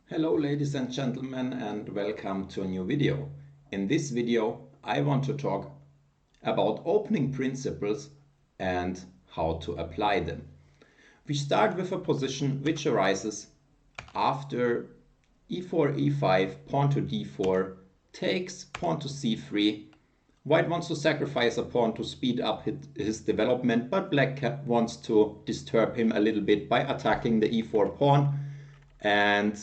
Hello ladies and gentlemen, and welcome to a new video. In this video I want to talk about opening principles and how to apply them. We start with a position which arises after e4, e5, pawn to d4, takes, pawn to c3. White wants to sacrifice a pawn to speed up his development, but black wants to disturb him a little bit by attacking the e4 pawn. And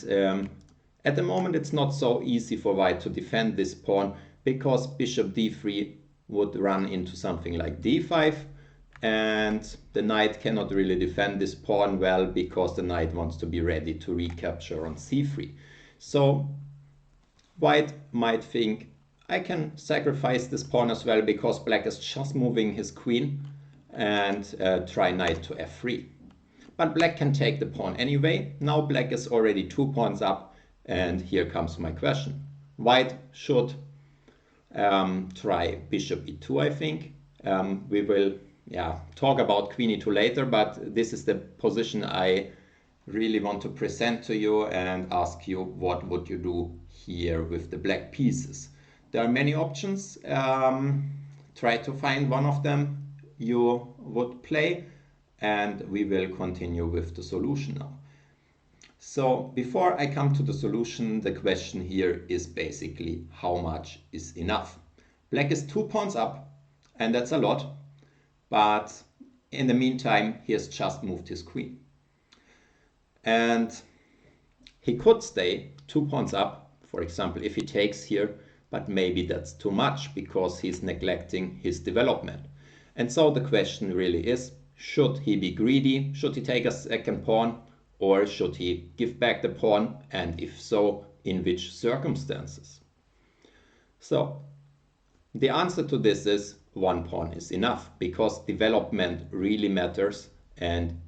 at the moment it's not so easy for white to defend this pawn because bishop d3 would run into something like d5, and the knight cannot really defend this pawn well because the knight wants to be ready to recapture on c3. So white might think, I can sacrifice this pawn as well because black is just moving his queen, and try knight to f3. But black can take the pawn anyway. Now black is already 2 pawns up, and here comes my question. White should try bishop e2, I think. We will talk about queen e2 later, but this is the position I really want to present to you and ask you, what would you do here with the black pieces? There are many options. Try to find one of them you would play, and we will continue with the solution now. So before I come to the solution, the question here is basically how much is enough. Black is 2 pawns up, and that's a lot, but in the meantime he has just moved his queen. And he could stay 2 pawns up, for example, if he takes here, but maybe that's too much because he's neglecting his development. And so the question really is, should he be greedy? Should he take a second pawn? Or should he give back the pawn? And if so, in which circumstances? So the answer to this is 1 pawn is enough, because development really matters. And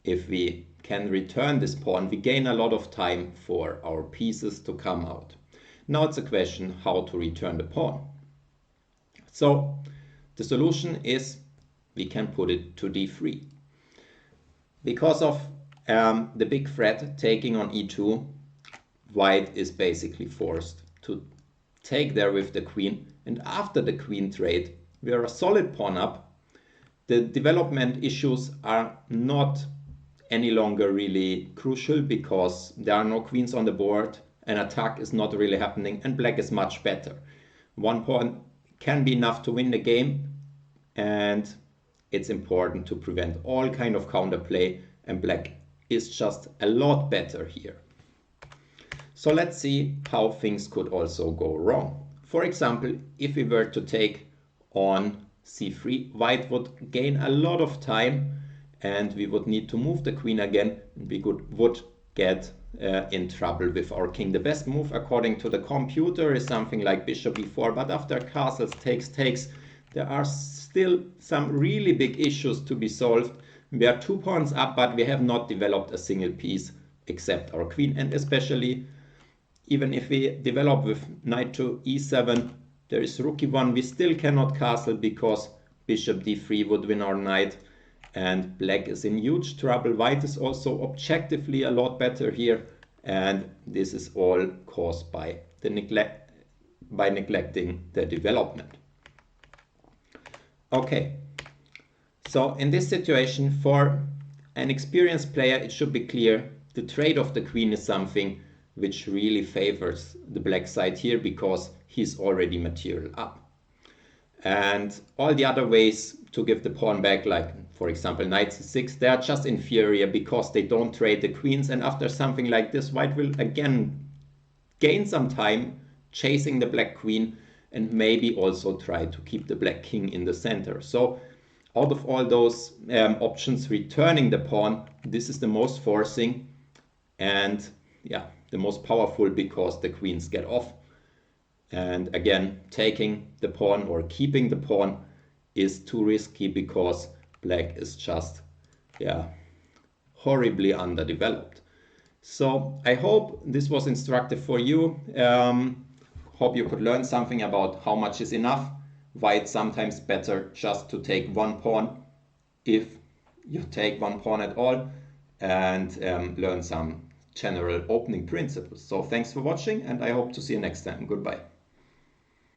if we can return this pawn, we gain a lot of time for our pieces to come out. Now it's a question how to return the pawn. So the solution is we can put it to d3. Because of the big threat taking on e2, white is basically forced to take there with the queen. And after the queen trade, we are a solid pawn up. The development issues are not any longer really crucial because there are no queens on the board. An attack is not really happening, and black is much better. 1 pawn can be enough to win the game, and it's important to prevent all kind of counterplay, and black is just a lot better here. So let's see how things could also go wrong. For example, if we were to take on c3, white would gain a lot of time, and we would need to move the queen again. We would get in trouble with our king. The best move according to the computer is something like bishop e4, but after castles takes, there are still some really big issues to be solved. We are 2 pawns up, but we have not developed a single piece except our queen. And especially, even if we develop with knight to e7, there is rook e1, we still cannot castle because bishop d3 would win our knight, and black is in huge trouble. White is also objectively a lot better here, and this is all caused by the neglecting the development. Okay, so in this situation, for an experienced player, it should be clear the trade of the queen is something which really favors the black side here because he's already material up. And all the other ways to give the pawn back, like for example knight c6, they are just inferior because they don't trade the queens. And after something like this, white will again gain some time chasing the black queen, and maybe also try to keep the black king in the center. So out of all those options, returning the pawn, this is the most forcing and the most powerful because the queens get off. And again, taking the pawn or keeping the pawn is too risky because black is just horribly underdeveloped. So I hope this was instructive for you. Hope you could learn something about how much is enough, why it's sometimes better just to take 1 pawn if you take 1 pawn at all, and learn some general opening principles. So thanks for watching, and I hope to see you next time. Goodbye.